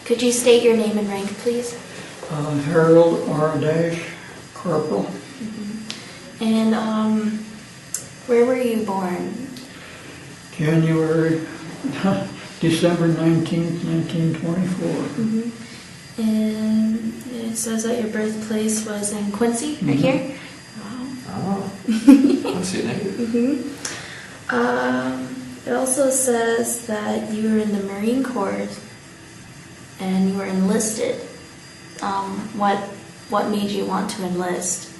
Could you state your name and rank, please? Harold R. Dasch, Corporal. And where were you born? January, December 19th, 1924. And it says that your birthplace was in Quincy, right here. Oh, Quincy native. It also says that you were in the Marine Corps and you were enlisted. What made you want to enlist?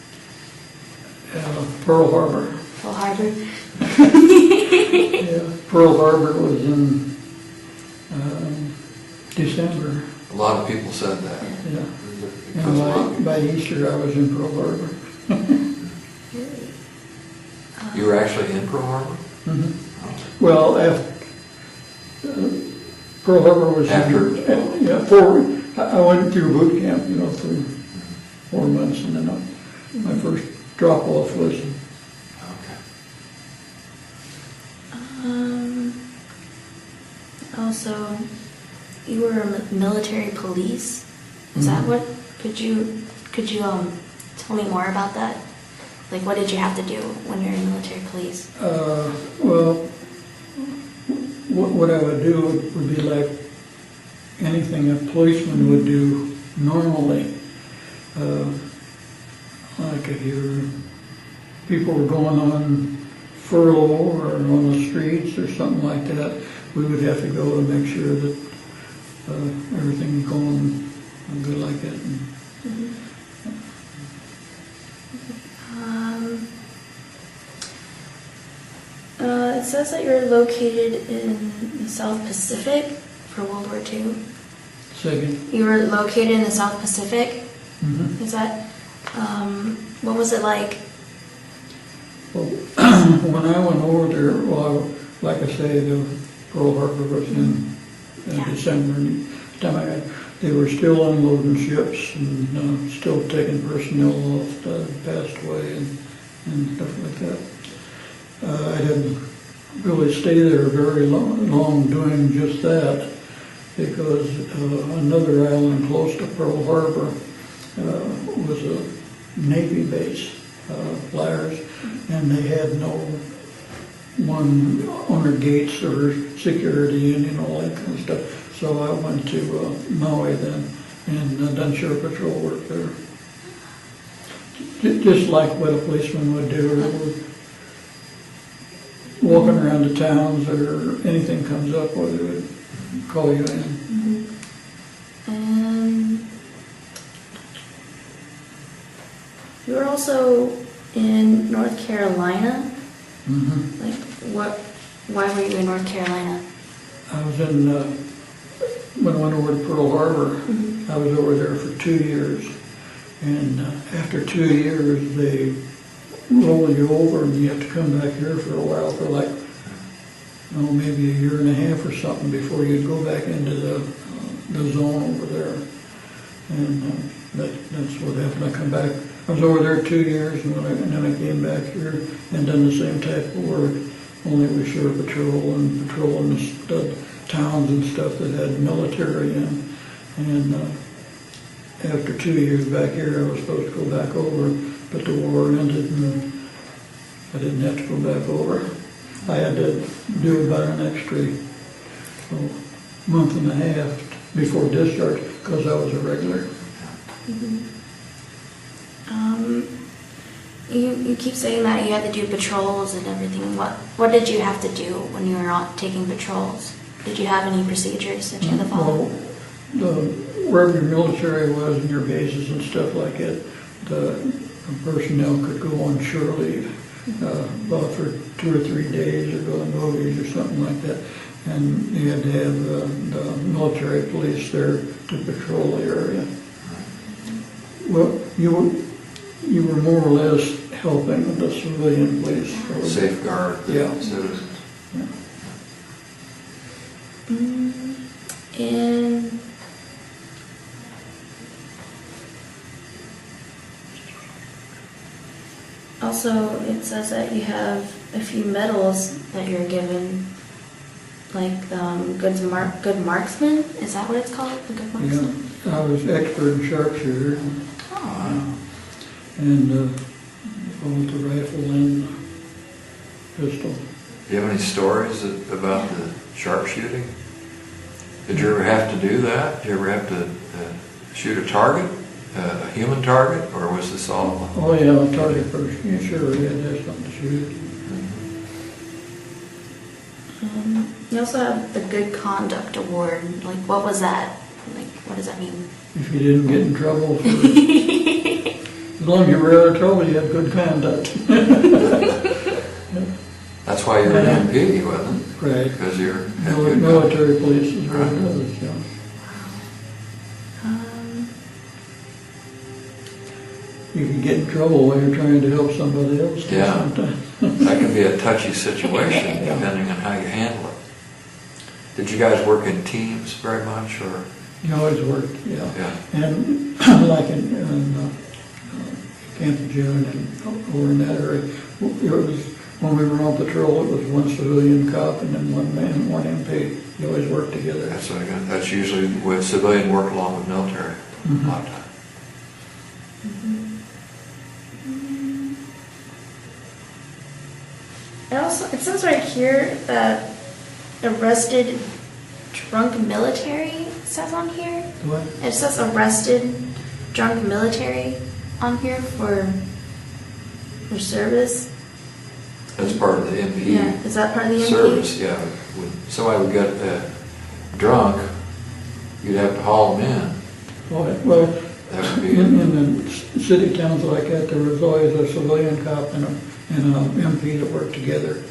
Pearl Harbor. Pearl Harbor. Yeah, Pearl Harbor was in December. A lot of people said that. Yeah. Because a lot- And by Easter, I was in Pearl Harbor. Really? You were actually in Pearl Harbor? Well, after Pearl Harbor was After? I went through boot camp, for 4 months, and then my first drop off was Okay. Also, you were military police. Is that what? Could you tell me more about that? Like, what did you have to do when you're in military police? well, what I would do would be like anything a policeman would do normally. Like if people were going on furlough or on the streets or something like that, we would have to go and make sure that everything was going good like that. It says that you're located in the South Pacific for World War II. Second. You were located in the South Pacific? Is that, what was it like? Well, when I went over there, like I say, the Pearl Harbor was in December, and they were still unloading ships and still taking personnel off that passed away and stuff like that. I didn't really stay there very long doing just that, because another island close to Pearl Harbor was a Navy base, flyers, and they had no one on their gates or security and all that kind of stuff. So I went to Maui then and done shore patrol work there. Just like what a policeman would do, walking around the towns or anything comes up, or they would call you in. And you were also in North Carolina. Like, why were you in North Carolina? I was in, when I went over to Pearl Harbor, I was over there for 2 years. And after 2 years, they roll you over and you have to come back here for a while, for like, maybe a year and a half or something before you go back into the zone over there. And that's what happened. I come back. I was over there 2 years, and then I came back here and done the same type of work, only with shore patrol and patrolling the towns and stuff that had military in. And after 2 years back here, I was supposed to go back over, but the war ended and I didn't have to go back over. I had to do about an extra month and a half before discharge, because I was a regular. You keep saying that you had to do patrols and everything. What did you have to do when you were out taking patrols? Did you have any procedures that you had to follow? Well, wherever your military was and your bases and stuff like it, the personnel could go on shore leave for 2 or 3 days, or go on movies or something like that. And you had to have the military police there to patrol the area. Well, you were more or less helping the civilian police. Safeguard the Yeah. citizens. And also, it says that you have a few medals that you're given. good marksman? Is that what it's called? The good marksman? Yeah, I was expert in sharpshooter Oh. and both the rifle and the pistol. Do you have any stories about the sharpshooting? Did you ever have to do that? Did you ever have to shoot a target, a human target, or was this all? Oh yeah, target first. Yeah, sure, we had to have something to shoot. You also have the Good Conduct Award. Like, what was that? Like, what does that mean? If you didn't get in trouble, as long as you were out of trouble, you had good conduct. That's why you're an MP, wasn't it? Right. Because you're Military police is what it was, yeah. You can get in trouble while you're trying to help somebody else too Yeah. sometimes. That can be a touchy situation depending on how you handle it. Did you guys work in teams very much, or? You always worked, yeah. Yeah. And like in Camp June and over in that area, it was, when we were on patrol, it was one civilian cop and then one man, one MP. You always worked together. That's what I got. That's usually when civilian work along with military a lot of times. It says right here that arrested drunk military, it says on here. What? It says arrested drunk military on here for service. That's part of the MP Yeah, is that part of the MP? service, yeah. When somebody would get drunk, you'd have to haul them in. Well, That would be, in the city towns like that, there was always a civilian cop and an MP that worked together.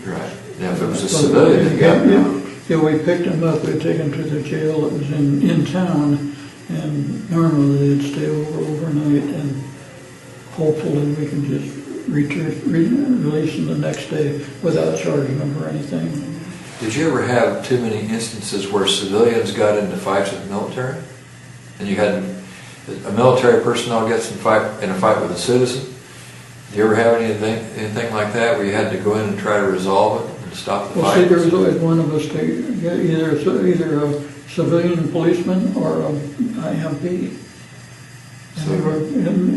right. Now, if it was a civilian that got drunk, Yeah, we picked him up, we'd take him to the jail that was in town, and normally they'd stay overnight, and hopefully we can just release them the next day without charging them or anything. did you ever have too many instances where civilians got into fights with the military? And you had a military personnel gets in a fight with a citizen? Do you ever have anything like that where you had to go in and try to resolve it and stop the Well, see, fight? there was always one of us to get either a civilian policeman or a MP. And we were,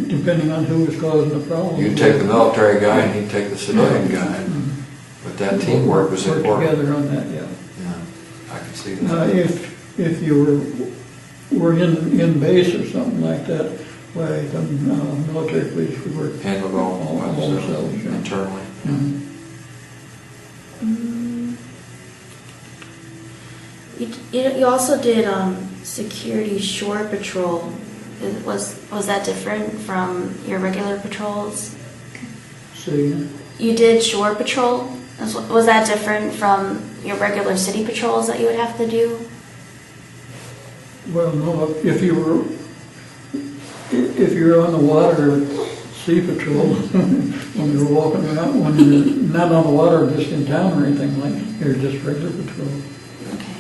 depending on who was causing the problem. You'd take the military guy and he'd take the civilian guy. But that teamwork was Work important. together on that, yeah. Yeah, I can see Now, that. if you were in base or something like that, why the military police would work Handle it all all themselves, yeah. internally. Mhm. You also did security shore patrol. Was that different from your regular patrols? See, You did shore patrol. Was that different from your regular city patrols that you would have to do? well, no, if you were on the water, sea patrol, when you were walking around, when you're not on the water, just in town or anything like, you're just regular patrol. Okay.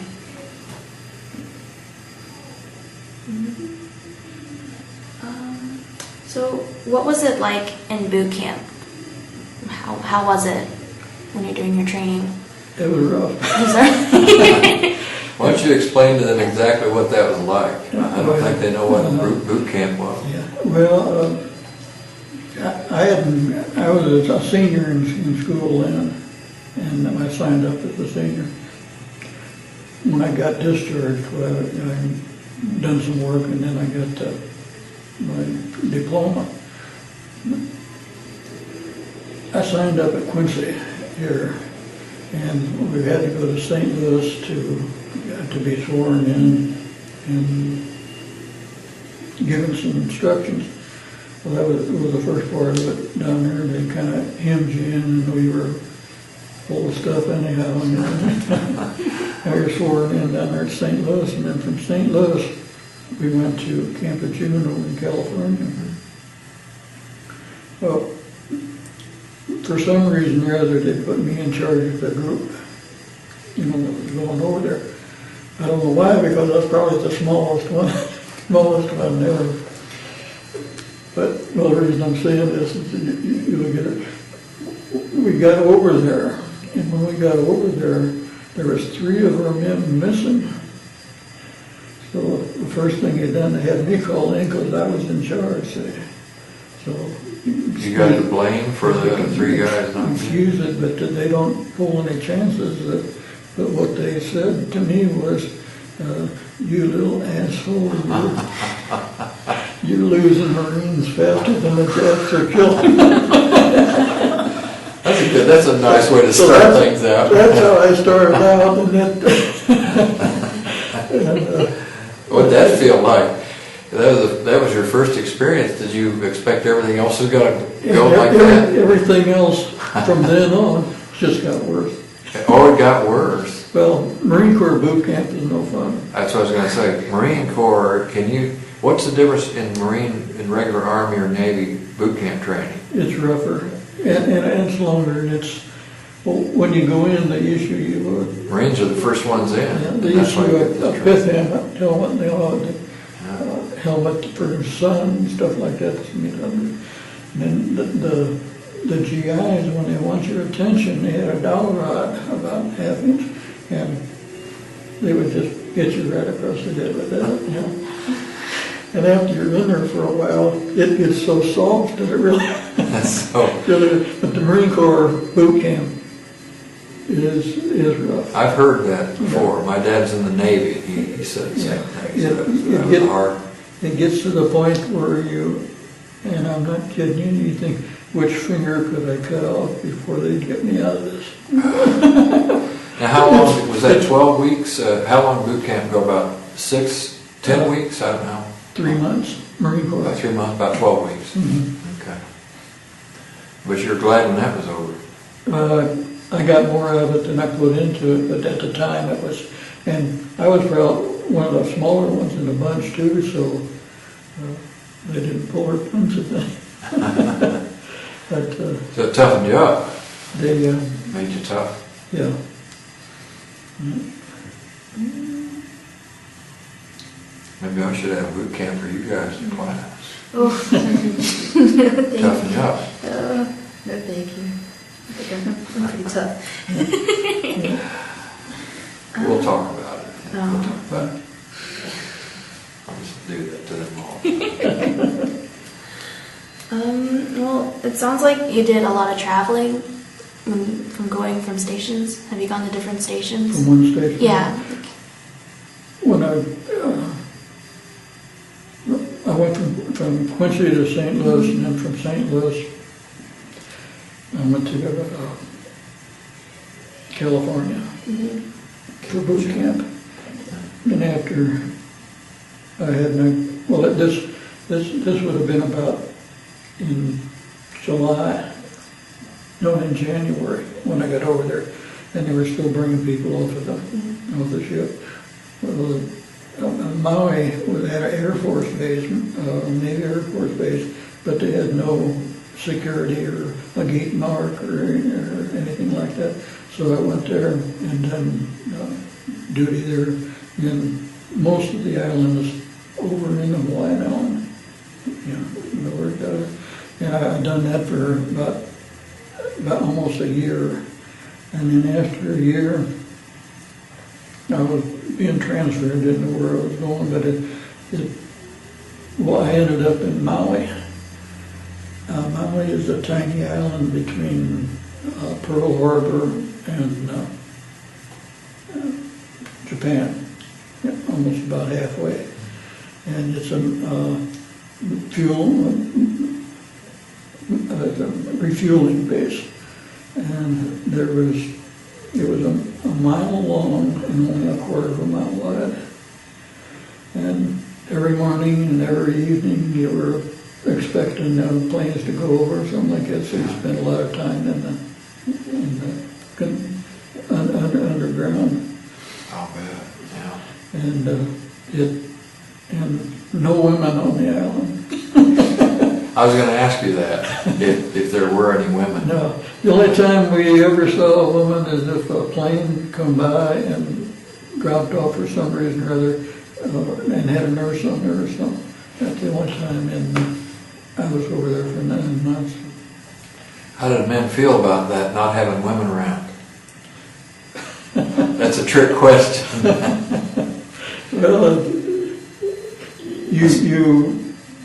So, what was it like in boot camp? How was it when you're doing your training? It was rough. Was there- Why don't you explain to them exactly what that was like? I don't think they know what boot camp was. Yeah, well, I was a senior in school then, and I signed up as a senior. When I got discharged, well, I done some work, and then I got my diploma. I signed up at Quincy here, and we had to go to St. Louis to be sworn in and given some instructions. Well, that was the first part of it down there. They kind of hemmed you in, and we were full of stuff anyhow. And we were sworn in down there at St. Louis, and then from St. Louis, we went to Camp June over in California. Well, for some reason or other, they put me in charge of the group, that was going over there. I don't know why, because I was probably the smallest one there. But the reason I'm saying this is you get it. We got over there, and when we got over there, there was 3 of our men missing. So the first thing they done, they had me call in because I was in charge. So You got the blame for the 3 guys not being? Confuse it, but they don't pull any chances. But what they said to me was, you little asshole, you're losing Marines faster than the Jets are killing them. That's a nice way to start things out. That's how I started out, What'd that feel like? That was your first experience. Did you expect everything else was going to go like that? Everything else from then on just got worse. Oh, it got worse. Well, Marine Corps boot camp is no fun. That's what I was going to say. Marine Corps, what's the difference in regular Army or Navy boot camp training? It's rougher and it's longer, and well, when you go in, they issue you Marines are the first ones in. Yeah, they issue a pith helmet, helmet for their son and stuff like that. And then the GIs, when they want your attention, they had a dowel rod about 1/2 inch, and they would just hit you right across the head with that. And after you're in there for a while, it gets so soft that it really. But the Marine Corps boot camp is rough. I've heard that before. My dad's in the Navy, and he said the same thing. It was hard. It gets to the point where and I'm not kidding you think, which finger could I cut off before they'd get me out of this? Now, how long, was that 12 weeks? How long did boot camp go? About 6, 10 weeks? I don't know. 3 months, Marine Corps. About 3 months, about 12 weeks. Mm-hmm. Okay. But you're glad when that was over? I got more out of it than I put into it, but at the time it was, and I was probably one of the smaller ones in the bunch too, so they didn't pull our punch at that. But, So it toughened you up? They made you tough? Yeah. Maybe I should have boot camp for you guys in class. Oh. Toughen you up. No thank you. I think I'm pretty tough. We'll talk about it. Oh. We'll talk about it. I'll just do that to them all. Well, it sounds like you did a lot of traveling from going from stations. Have you gone to different stations? From one station? Yeah. When I went from Quincy to St. Louis, and then from St. Louis, I went to California for boot camp. And after I had this would have been about in January when I got over there, and they were still bringing people off of the ship. Well, Maui had an Air Force base, Navy Air Force base, but they had no security or a gate mark or anything like that. So I went there and done duty there. And most of the island is over in the Hawaiian Island. And I've done that for about almost a year. And then after a year, I was being transferred, didn't know where I was going, but I ended up in Maui. Maui is a tiny island between Pearl Harbor and Japan, almost about halfway. And it's a refueling base. And it was a mile long and only a quarter of a mile wide. And every morning and every evening you were expecting planes to go over or something like that, so you spent a lot of time underground. I'll bet, yeah. And no women on the island. I was going to ask you that, if there were any women. No, the only time we ever saw a woman is if a plane come by and dropped off for some reason or other, and had a nurse on there or something. That's the only time, and I was over there for 9 months. How did men feel about that, not having women around? That's That's a trick question. Well, you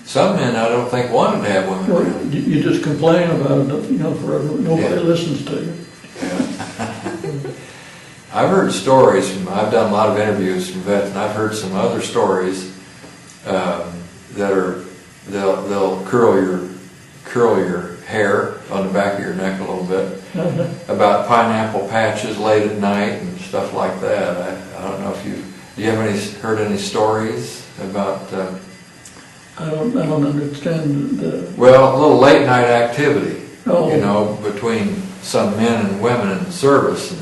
Some men I don't think wanted to have women well, around. you just complain about it, you know, forever. Nobody Yeah. listens to you. I've heard stories from, I've done a lot of interviews from vets, and I've heard some other stories that are, they'll curl your hair on the back of your neck a little bit about pineapple patches late at night and stuff like that. I don't know if do you have heard any stories about? I don't understand the. Well, a little late night activity, Oh. you know, between some men and women in the service. And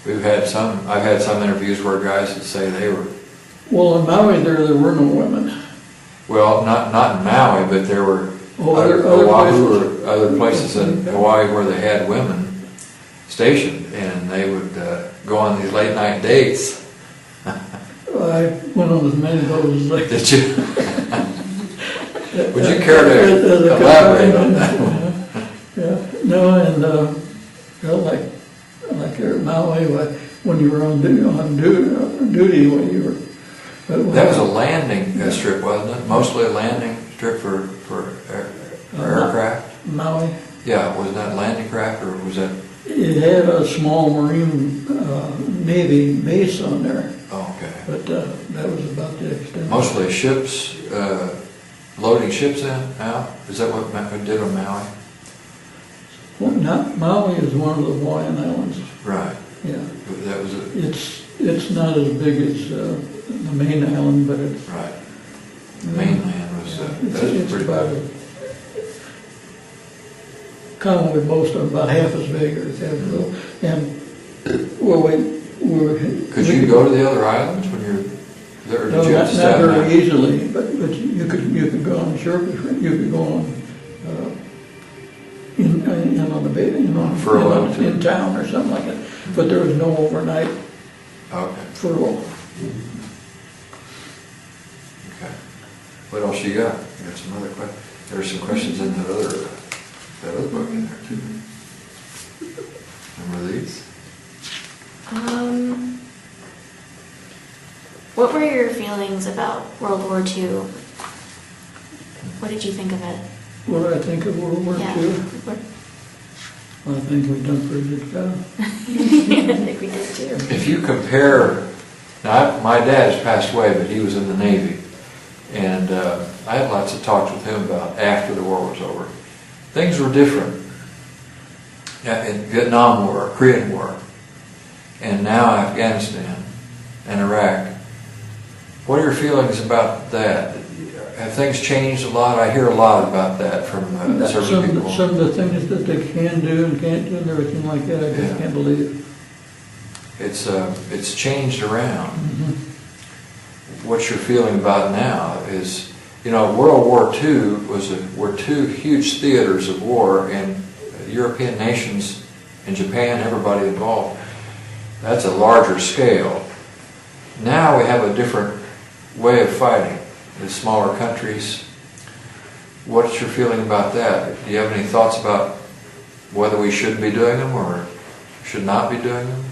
I've had some interviews where guys would say they were. Well, in Maui there were no women. Well, not in Maui, but there were Other Oahu places. or other places in Hawaii where they had women stationed, and they would go on these late night dates. I went on as many of those as I Did you? Would you care to elaborate on that? Yeah, no, and well, like at Maui, when you were on duty, when you were. That was a landing strip, wasn't it? Mostly a landing strip for aircraft? Maui. Yeah, wasn't that landing craft, or was that? It had a small Marine Navy base on there, Oh, okay. but that was about the extent. Mostly ships, loading ships in, out? Is that what we did on Maui? Well, Maui is one of the Hawaiian Islands. Right. Yeah, That was it. it's not as big as the main island, but it's. Right. The mainland was, that was It's pretty about bad. common with most of them, about half as big or half as little. And, well, Could you go to the other islands when you're there? Or No, did you have not to stay on very that? easily, but you could go on shore, you could go on, in on the bay, Furlough, too. in town or something like that. But there was no overnight Okay, furlough. okay. What else you got? You got some other questions? There's some questions in that other book in there too. Remember these? What were your feelings about World War II? What did you think of it? What do I think of World War Yeah. II? What- I think we've done a pretty good job. I think we did too. If you compare, now my dad has passed away, but he was in the Navy, and I had lots of talks with him about after the war was over. Things were different. Yeah, in Vietnam War, Korean War, and now Afghanistan and Iraq. What are your feelings about that? Have things changed a lot? I hear a lot about that from certain people. Some of the things that they can do and can't do and everything like that, I Yeah. just can't believe. It's changed around. Mhm. What you're feeling about now is, World War II were two huge theaters of war, and European nations and Japan, everybody involved. That's a larger scale. Now we have a different way of fighting. The smaller countries. What's your feeling about that? Do you have any thoughts about whether we should be doing them or should not be doing them?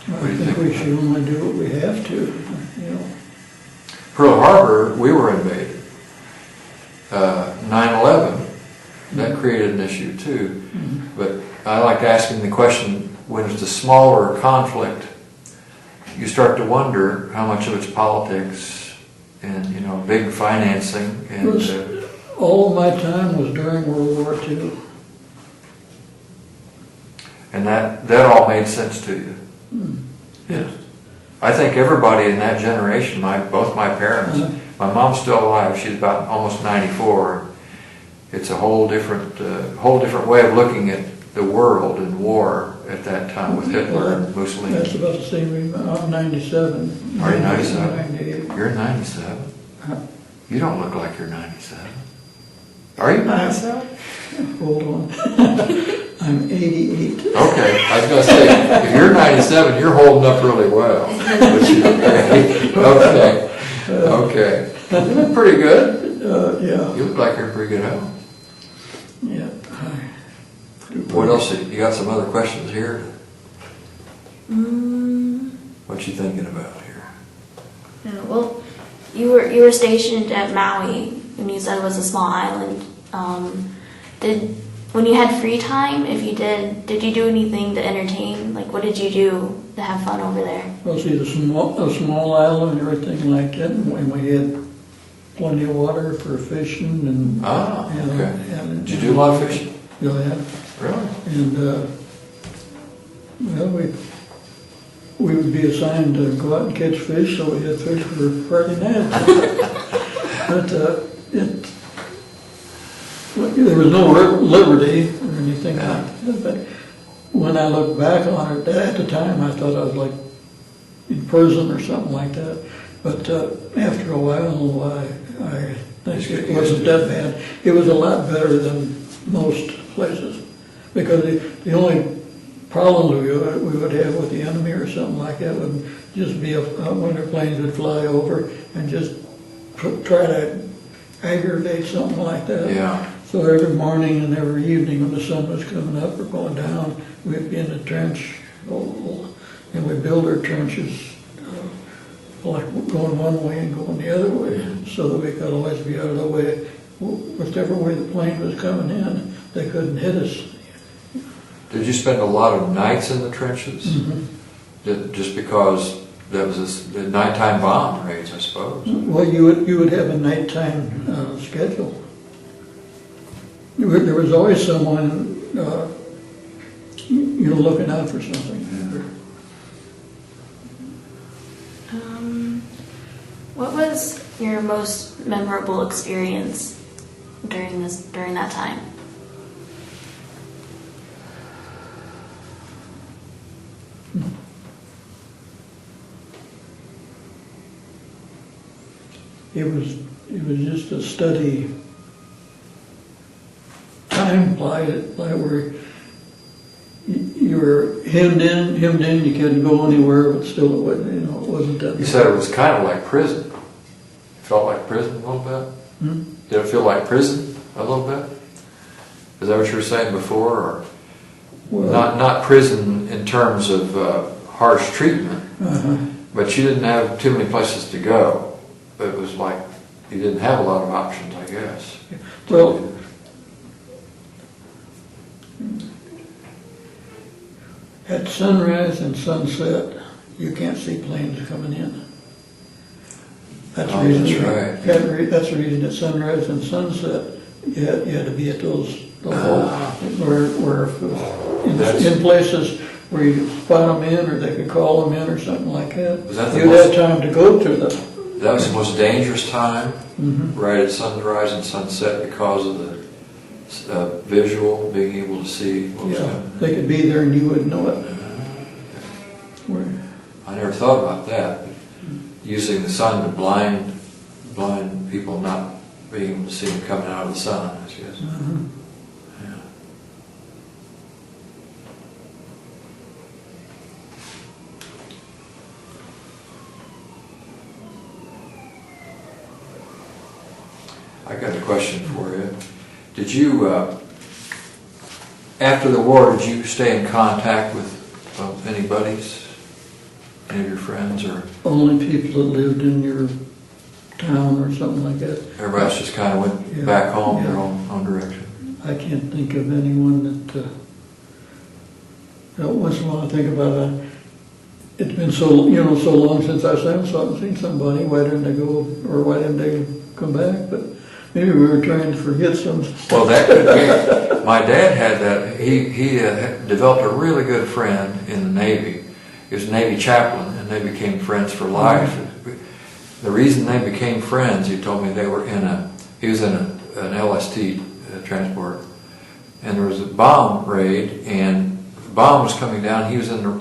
What do I you think think? we should only do what we have to, you know. Pearl Harbor, we were invaded. 9/11, that created an issue too. But I like asking the question, when it's a smaller conflict, you start to wonder how much of it's politics and, big financing and... All of my time was during World War II. And that all made sense to you. Yeah. I think everybody in that generation, both my parents, my mom's still alive, she's about almost 94. It's a whole different way of looking at the world and war at that time with Hitler and Mussolini. That's about the same. I'm 97. Are you 97? 98. You're 97? You don't look like you're 97. Are you 97? Hold on. I'm 88. Okay, I was going to say, if you're 97, you're holding up really well. Okay. You look pretty good. Yeah. You look like you're in pretty good health. Yeah. What else? You got some other questions here? Mm, What you thinking about here? Yeah, well, you were stationed at Maui, and you said it was a small island. When you had free time, if you did you do anything to entertain? Like, what did you do to have fun over there? Well, see, a small island and everything like that, and we had plenty of water for fishing and. Okay. And, Did you do a lot of fishing? Yeah. Really? And, well, we would be assigned to go out and catch fish, so we had fish for Friday night. But there was no liberty or anything like that. But when I look back on it, at the time, I thought I was like in prison or something like that. But after a while, I think it wasn't that bad. It was a lot better than most places, because the only problems we would have with the enemy or something like that would just be when their planes would fly over and just try to aggravate something like that. Yeah. So every morning and every evening when the sun was coming up or going down, we'd be in the trench, and we'd build our trenches like going one way and going the other way, so that we could always be out of the way. Whichever way the plane was coming in, they couldn't hit us. Did you spend a lot of nights in the trenches? Mm-hmm. Just because that was the nighttime bomb raids, I suppose. Well, you would have a nighttime schedule. There was always someone, looking out for something. What was your most memorable experience during that time? It was just a steady time play where you were hemmed in, you couldn't go anywhere, but still it wasn't that. You said it was kind of like prison. It felt like prison a little bit? Hmm? Did it feel like prison a little bit? Is that what you were saying before? Or Well, not prison in terms of harsh treatment, but you didn't have too many places to go. It was like you didn't have a lot of options, I guess. Well, at sunrise and sunset, you can't see planes coming in. That's the reason. That's right. That's the reason at sunrise and sunset, you had to be at those where in places where you spot them in, or they could call them in, or something like that. You'd have time to go to them. That was the most dangerous time, right at sunrise and sunset, because of the visual, being able to see what was happening. They could be there and you wouldn't know it. I never thought about that. Using the sun to blind people, not being able to see them coming out of the sun, I guess. Yeah. I got a question for you. Did you, after the war, did you stay in contact with any buddies? Any of your friends, or Only people that lived in your town or something like that. everybody else just kind of went back home their own direction? I can't think of anyone that. Once in a while I think about it. It's been so long since I seen somebody. Why didn't they go, or why didn't they come back? But maybe we were trying to forget some. Well, that could be. My dad had that. He developed a really good friend in the Navy. He was a Navy chaplain, and they became friends for life. The reason they became friends, he told me, he was in an LST transport, and there was a bomb raid, and the bomb was coming down.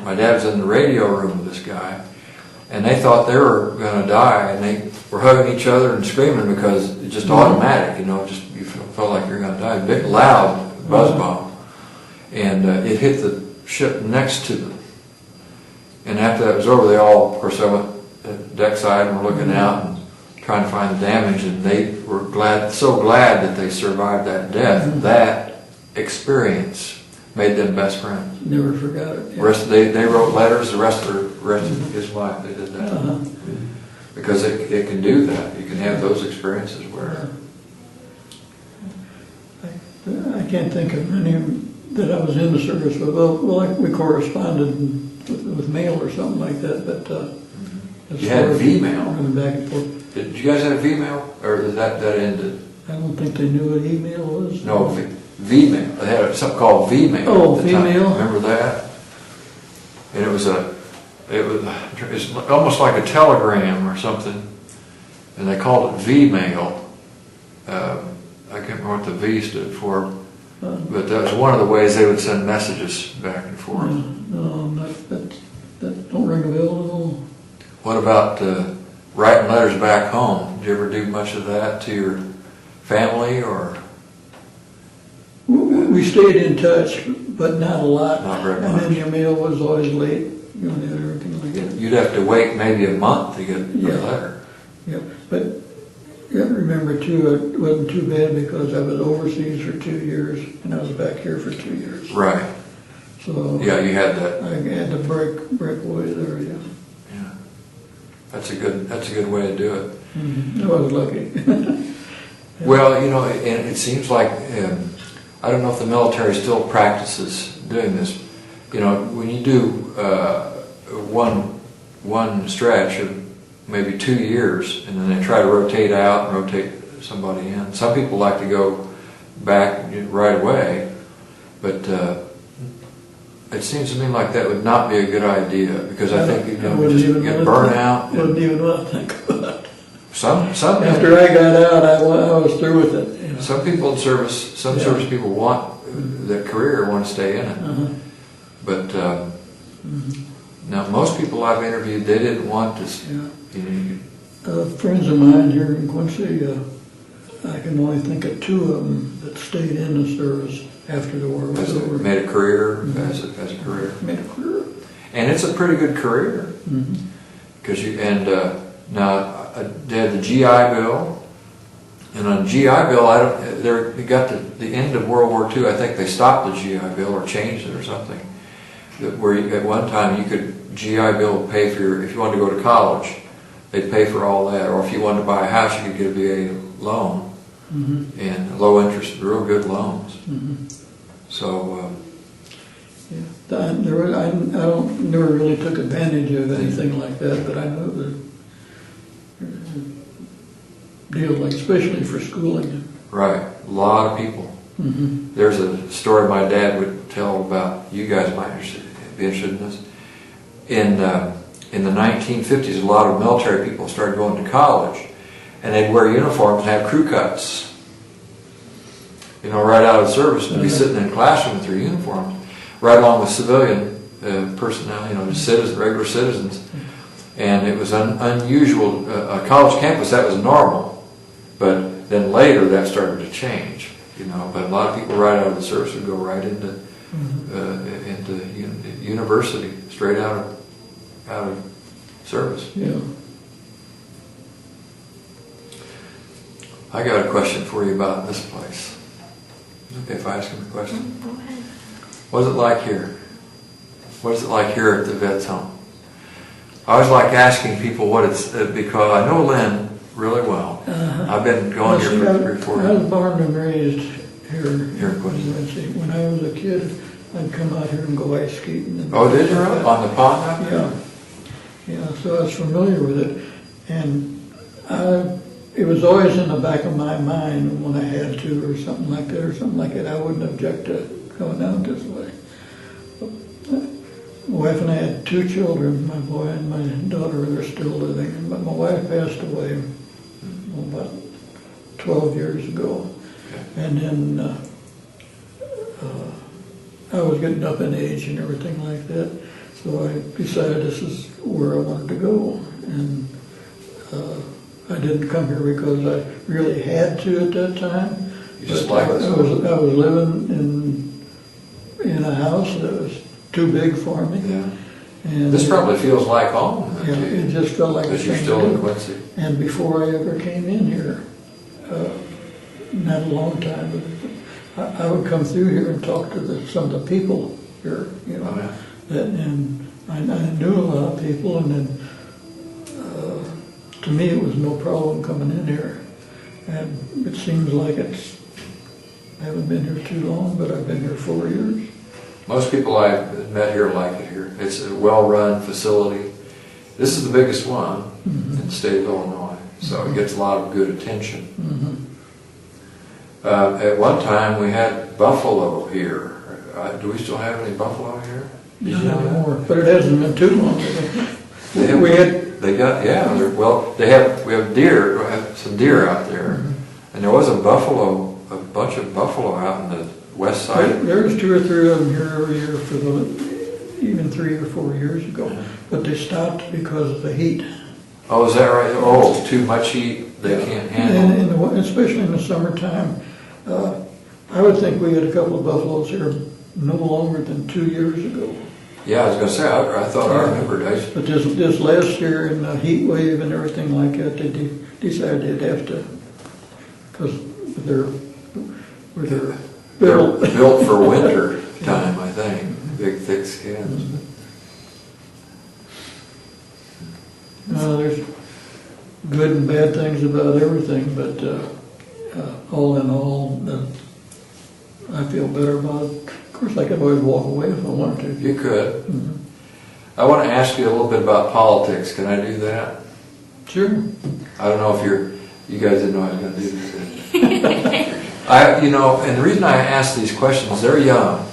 My dad was in the radio room with this guy, and they thought they were going to die, and they were hugging each other and screaming because it's just automatic, you felt like you're going to die. Big, loud buzz bomb, and it hit the ship next to them. And after that was over, they all, of course, I went at deck side and were looking out and trying to find the damage, and they were so glad that they survived that death, that experience, Made them best friends. Never forgot it. They wrote letters the rest of his life. They did that. Uh-huh. Because it can do that. You can have those experiences where... I can't think of any that I was in the service with. Well, we corresponded with mail or something like that, but You had V-mail. Running back and forth. Did you guys have V-mail? Or did that ended? I don't think they knew what email was. No, V-mail. They had something called V-mail. Oh, at the time. V-mail? Remember that? And it was it's almost like a telegram or something. And they called it V-mail. I can't remember what the V stood for. But that was one of the ways they would send messages back and forth. No, that don't ring a bell at all. What about writing letters back home? Did you ever do much of that to your family or? We stayed in touch, but not a lot. Not very And much. then your mail was always late. You know, everything like that. You'd have to wait maybe a month to get a Yeah. letter. Yeah, but you have to remember too, it wasn't too bad because I was overseas for 2 years and I was back here for 2 years. Right. So Yeah, you had that. I had to break away there. Yeah. Yeah. That's a good way to do it. I was lucky. Well, you know, and it seems like I don't know if the military still practices doing this. You know, when you do one stretch of maybe 2 years, and then they try to rotate out and rotate somebody in. Some people like to go back right away, but it seems to me like that would not be a good idea because I think you know, just get burnt out. Wouldn't even want to think about it. Some After I got out, I was through with it. You know. some people in service, service people want their career, want to stay in it, but now most people I've interviewed, they didn't want to. Yeah. You know, Friends of mine here in Quincy, I can only think of 2 of them that stayed in the service after the war was over. made a career as a career, Made a career. and it's a pretty good career because now they had the GI Bill, and on GI Bill, they got the end of World War II. I think they stopped the GI Bill or changed it or something. Where at one time you could GI Bill would pay for if you wanted to go to college, they'd pay for all that, or if you wanted to buy a house, you could get a VA loan and low interest, real good loans. So. Yeah. I never really took advantage of anything like that, but I know that deals like especially for schooling. Right, a lot of people. There's a story my dad would tell about. You guys might be interested in this. In the 1950s, a lot of military people started going to college, and they'd wear uniforms and have crew cuts. You know, right out of service, and be sitting in a classroom with their uniforms, right along with civilian personnel. You know, just regular citizens. And it was unusual. A college campus, that was normal, but then later that started to change. You know, but a lot of people right out of the service would go right into university, straight out of service. Yeah. I got a question for you about this place. Okay, if I ask him a question. Go ahead. What's it like here? What is it like here at the Vets Home? I always like asking people what it's because I know Lynn really well. I've been going here for 3 or 4 I was years. born and raised here in Quincy. When I was a kid, I'd come out here and go ice skating. And Oh, did you? like that. On the pond out there? Yeah, so I was familiar with it, and it was always in the back of my mind when I had to, or something like that, I wouldn't object to going out this way. My wife and I had 2 children, my boy and my daughter. They're still living, but my wife passed away about 12 years ago, and then I was getting up in age and everything like that, so I decided this is where I wanted to go, and I didn't come here because I really had to at that time. You just But liked it. I was living in a house that was too big for me. Yeah. And This probably feels like home. yeah, it just felt like a Because you're thing still to in do. Quincy. And before I ever came in here, not a long time, but I would come through here and talk to some of the people here, you know. Oh, yeah. And I knew a lot of people, and then to me it was no problem coming in here. And it seems like I haven't been here too long, but I've been here 4 years. Most people I've met here like it here. It's a well-run facility. This is the biggest one in the state of Illinois, so it gets a lot of good attention. At one time, we had buffalo here. Do we still have any buffalo here? Did you know Not that? anymore, but it hasn't been too long. They have, We had, they got, yeah, we have deer, we have some deer out there. And there was a bunch of buffalo out in the west side. there's 2 or 3 of them here every year even 3 or 4 years ago. But they stopped because of the heat. Oh, is that right? Oh, too much heat, they can't handle. And especially in the summertime. I would think we had a couple of buffaloes here no longer than 2 years ago. Yeah, I was gonna say, I thought I remembered. But this last year in the heat wave and everything like that, they decided they'd have to, because they're built. They're built for winter time, I think. Big, thick skins. There's good and bad things about everything, but all in all, I feel better about it. Of course, I could always walk away if I wanted to. You could. I want to ask you a little bit about politics. Can I do that? Sure. I don't know if you guys didn't know I was going to do this. And the reason I ask these questions, they're young,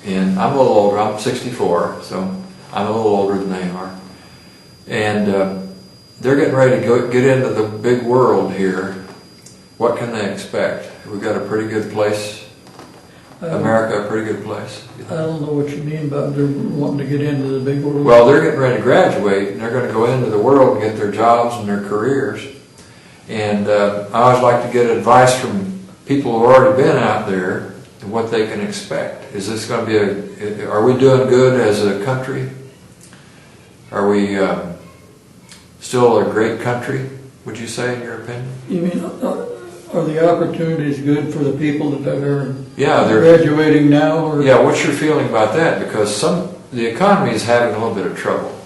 and I'm a little older. I'm 64, so I'm a little older than they are, and they're getting ready to get into the big world here. What can they expect? We've got a pretty good place. America, a pretty good place. I don't know what you mean by they're wanting to get into the big world. Well, they're getting ready to graduate, and they're going to go into the world and get their jobs and their careers. And I always like to get advice from people who've already been out there and what they can expect. Is this going to be are we doing good as a country? Are we still a great country, would you say, in your opinion? You mean, are the opportunities good for the people that are they're graduating now? Or? Yeah, what's your feeling about that? Because the economy is having a little bit of trouble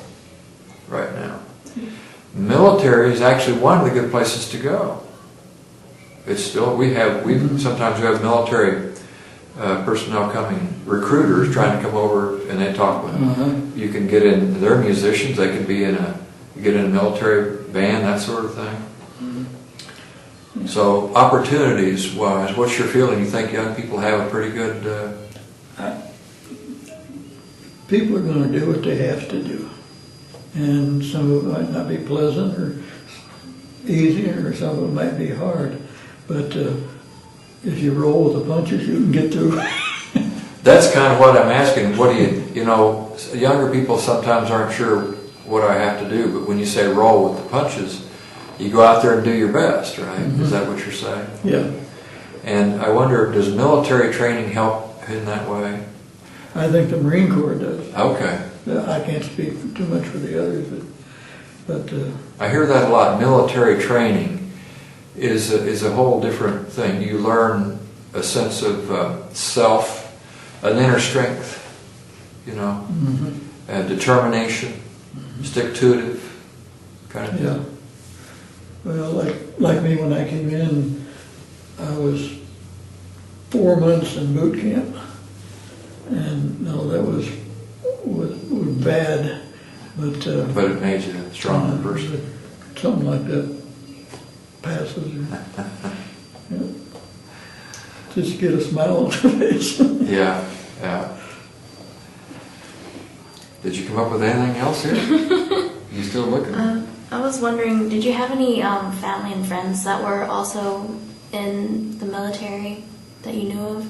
right now. Military is actually one of the good places to go. It's still, sometimes we have military personnel coming, recruiters trying to come over, and they talk with them. You can get in, they're musicians, they can be get in a military band, that sort of thing. So opportunities wise, what's your feeling? You think young people have a pretty good... People are going to do what they have to do. And some of it might not be pleasant or easy, or some of it might be hard. But if you roll with the punches, you can get through. That's kind of what I'm asking. What do younger people sometimes aren't sure what I have to do, but when you say roll with the punches, you go out there and do your best, right? Is that what you're saying? Yeah. And I wonder, does military training help in that way? I think the Marine Corps does. Okay. I can't speak too much for the others, but I hear that a lot. Military training is a whole different thing. You learn a sense of self, an inner strength, and determination, stick-to-itive kind of thing. yeah. Well, like me, when I came in, I was 4 months in boot camp, and no, that was bad, but it made you a stronger person. Something like that passes. Just get a smile on your face. Yeah. Did you come up with anything else here? You still looking? I was wondering, did you have any family and friends that were also in the military that you knew of?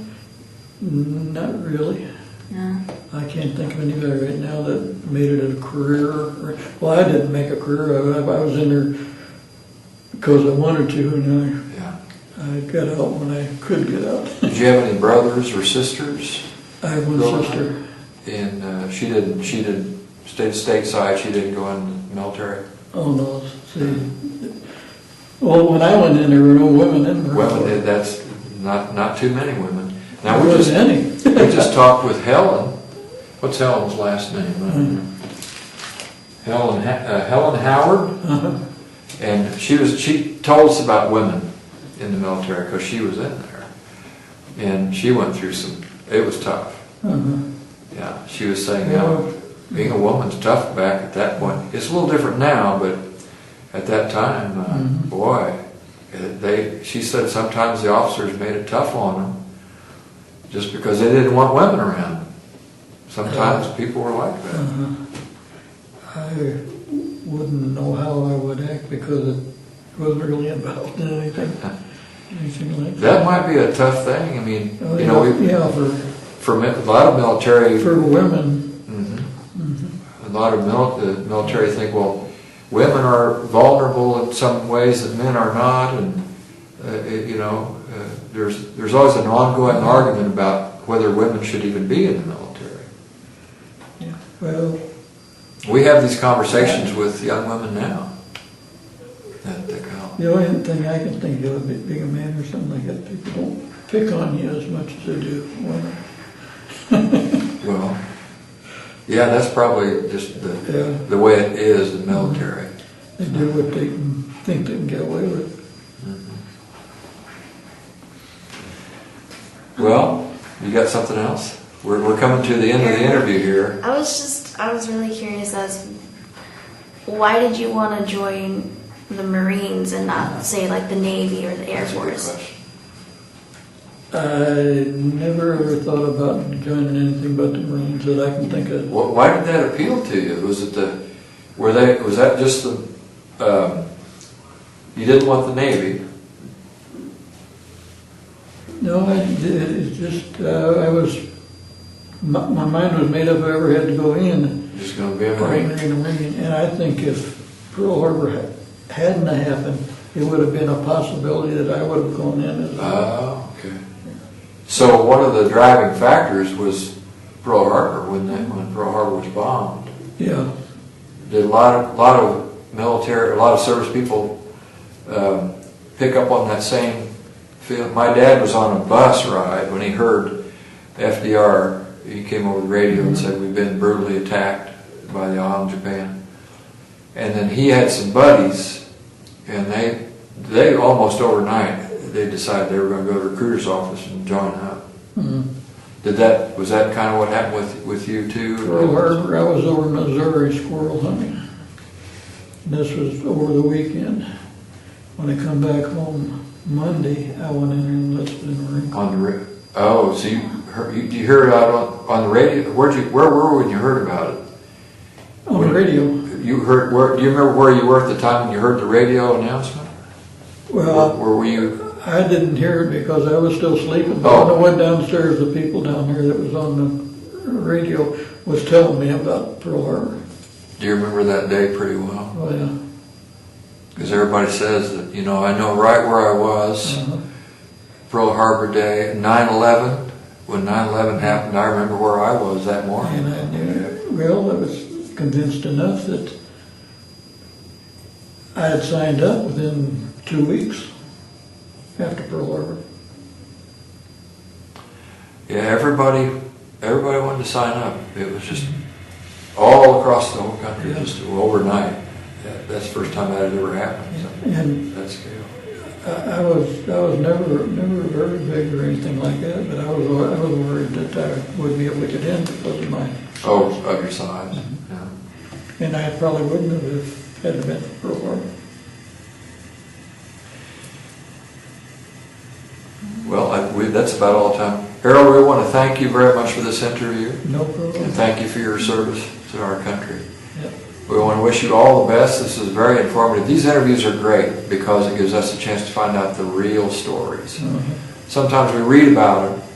Not really. No. I can't think of anybody right now that made it a career. Well, I didn't make a career. I was in there because I wanted to, and I got out when I could get out. Did you have any brothers or sisters? I have one sister. And she stayed stateside. She didn't go in the military. Oh no! See, well, when I went in, there were no women in there. Women, that's not too many women. Now, There wasn't any. we just talked with Helen. What's Helen's last name? Helen Howard. Uh-huh. And she told us about women in the military because she was in there. And she went through it was tough. Uh-huh. Yeah, she was saying how being a woman's tough back at that point. It's a little different now, but at that time, boy, she said sometimes the officers made it tough on them just because they didn't want women around. Sometimes people were like that. Uh-huh. I wouldn't know how I would act because it wasn't really involved in anything like that. That might be a tough thing. I mean, Oh, you know, for a lot of military, for women. a lot of the military think, well, women are vulnerable in some ways that men are not, and there's always an ongoing argument about whether women should even be in the military. Yeah. Well, we have these conversations with young women now. That they go. the only thing I can think of, being a man or something like that, people don't pick on you as much as they do women. Well, yeah, that's probably just the way it is in the military. They do what they think they can get away with. Well, you got something else? We're coming to the end of the interview here. I was really curious as why did you want to join the Marines and not say like the Navy or the Air That's a good Force? question. I never ever thought about joining anything but the Marines that I can think of. Why did that appeal to you? Was that just you didn't want the Navy? No, it's just, my mind was made up if I ever had to go in. Just going to be a Marine. Marine? And I think if Pearl Harbor hadn't happened, it would have been a possibility that I would have gone in as well. Oh, okay. So one of the driving factors was Pearl Harbor when Pearl Harbor was bombed. Yeah. Did a lot of military, a lot of service people pick up on that same feeling? My dad was on a bus ride when he heard FDR. He came over the radio and said, "We've been brutally attacked by the Isle of Japan." And then he had some buddies, and they almost overnight they decided they were going to go to the recruiter's office and join up. Mm-hmm. Was that kind of what happened with you too? Pearl Harbor, I was over in Missouri squirrel hunting. This was over the weekend. When I come back home Monday, I went in and enlisted in the Marine Corps. So you heard it out on the radio? Where were you when you heard about it? On the radio. You heard? Do you remember where you were at the time when you heard the radio announcement? Well, where were you? I didn't hear it because I was still sleeping. But when I went downstairs, the people down there that was on the radio was telling me about Pearl Harbor. Do you remember that day pretty well? Oh yeah. Because everybody says that, I know right where I was. Pearl Harbor Day, 9/11. When 9/11 happened, I remember where I was that morning. And I knew, well, I was convinced enough that I had signed up within 2 weeks after Pearl Harbor. Yeah, everybody wanted to sign up. It was just all across the whole country, just overnight. That's the first time that had ever happened. So And that scale. I was never very big or anything like that, but I was worried that I wouldn't be able to get in because of my of your size. Yeah. and I probably wouldn't have if it had been for Pearl Harbor. Well, that's about all the time. Harold, we want to thank you very much for this interview, No problem. and thank you for your service to our country. Yep. We want to wish you all the best. This is very informative. These interviews are great because it gives us a chance to find out the real stories. Sometimes we read about them,